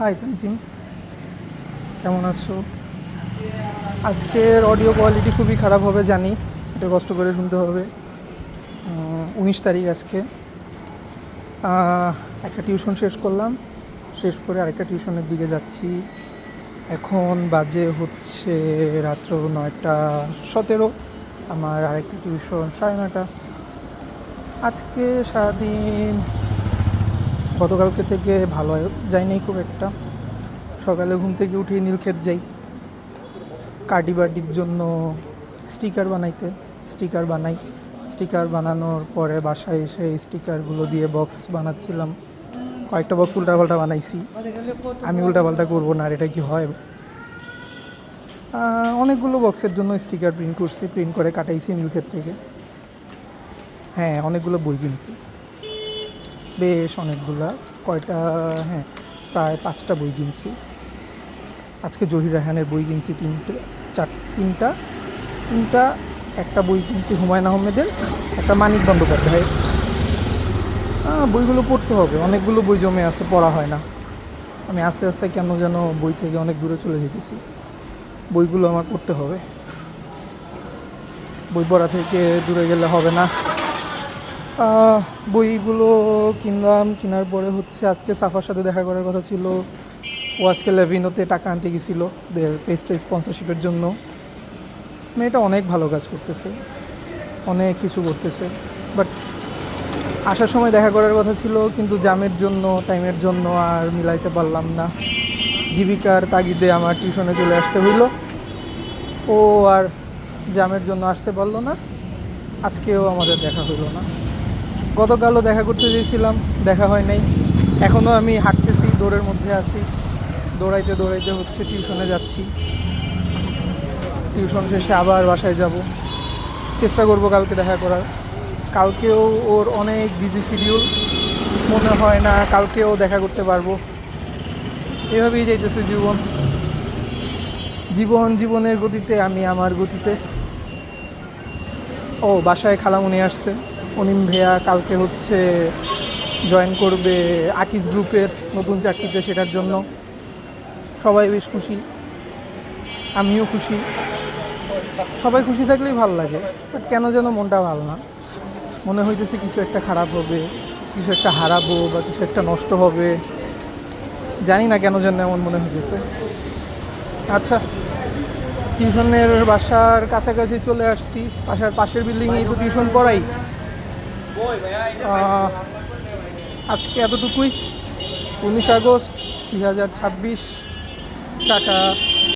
High Tanzim, কেমন আছো? আজকের অডিও কোয়ালিটি খুবই খারাপ হবে জানি, এটা কষ্ট করে শুনতে হবে। 19 তারিখ আজকে। একটা টিউশন শেষ করলাম, শেষ করে আরেকটা টিউশনের দিকে যাচ্ছি। এখন বাজে হচ্ছে রাত্র 9টা 17। আমার আরেকটা টিউশন 9:30। আজকে সারাদিন গতকালকে থেকে ভালো যায়নি খুব একটা। সকালে ঘুম থেকে উঠে নীলক্ষেত যাই কার্ডি বার্ডির জন্য স্টিকার বানাইতে। স্টিকার বানাই, স্টিকার বানানোর পরে বাসায় এসে স্টিকারগুলো দিয়ে বক্স বানাচ্ছিলাম। কয়েকটা বক্স উল্টাপাল্টা বানাইছি। আমি উল্টাপাল্টা করবো না, আর এটা কি হয়। অনেকগুলো বক্সের জন্য স্টিকার প্রিন্ট করছি, প্রিন্ট করে কাটাইছি নীলক্ষেত থেকে। হ্যাঁ, অনেকগুলো বই কিনছি, বেশ অনেকগুলা। কয়টা, হ্যাঁ প্রায় 5টা বই কিনছি। আজকে জহির রায়হানের বই কিনছি তিনটা। একটা বই কিনছি হুমায়ুন আহমেদের, একটা মানিক বন্দ্যোপাধ্যায়ের। বইগুলো পড়তে হবে, অনেকগুলো বই জমে আছে, পড়া হয় না। আমি আস্তে আস্তে কেন যেন বই থেকে অনেক দূরে চলে যেতেছি। বইগুলো আমার পড়তে হবে, বই পড়া থেকে দূরে গেলে হবে না। বইগুলো কিনলাম, কেনার পরে হচ্ছে আজকে সাফার সাথে দেখা করার কথা ছিল। ও আজকে লেভিনোতে টাকা আনতে গেছিলো দের পেজটা স্পন্সরশিপের জন্য। মেয়েটা অনেক ভালো কাজ করতেছে, অনেক কিছু করতেছে। বাট আসার সময় দেখা করার কথা ছিল, কিন্তু জ্যামের জন্য, টাইমের জন্য আর মিলাইতে পারলাম না। জীবিকার তাগিদে আমার টিউশনে চলে আসতে হইলো। ও আর জ্যামের জন্য আসতে পারলো না। আজকেও আমাদের দেখা হইলো না। গতকালও দেখা করতে চেয়েছিলাম, দেখা হয় নাই। এখনও আমি হাঁটতেছি, দৌড়ের মধ্যে আছি। দৌড়াইতে দৌড়াইতে হচ্ছে টিউশনে যাচ্ছি। টিউশন শেষে আবার বাসায় যাব, চেষ্টা করব কালকে দেখা করার। কালকেও ওর অনেক বিজি শিডিউল, মনে হয় না কালকেও দেখা করতে পারবো। এভাবেই যাইতেছে জীবন। জীবনের গতিতে, আমি আমার গতিতে। ও বাসায় খালামুনি আসছে, অনিম ভাইয়া কালকে হচ্ছে জয়েন করবে আকিজ গ্রুপের নতুন চাকরিতে, সেটার জন্য সবাই বেশ খুশি, আমিও খুশি। সবাই খুশি থাকলেই ভালো লাগে, বাট কেন যেন মনটা ভালো না। মনে হইতেছে কিছু একটা খারাপ হবে, কিছু একটা হারাবো, বা কিছু একটা নষ্ট হবে। জানি না কেন যেন এমন মনে হইতেছে। আচ্ছা, টিউশনের বাসার কাছাকাছি চলে আসছি। পাশের বিল্ডিংয়েই তো টিউশন পড়াই। আজকে এতটুকুই। 19 আগস্ট 2026। টাটা।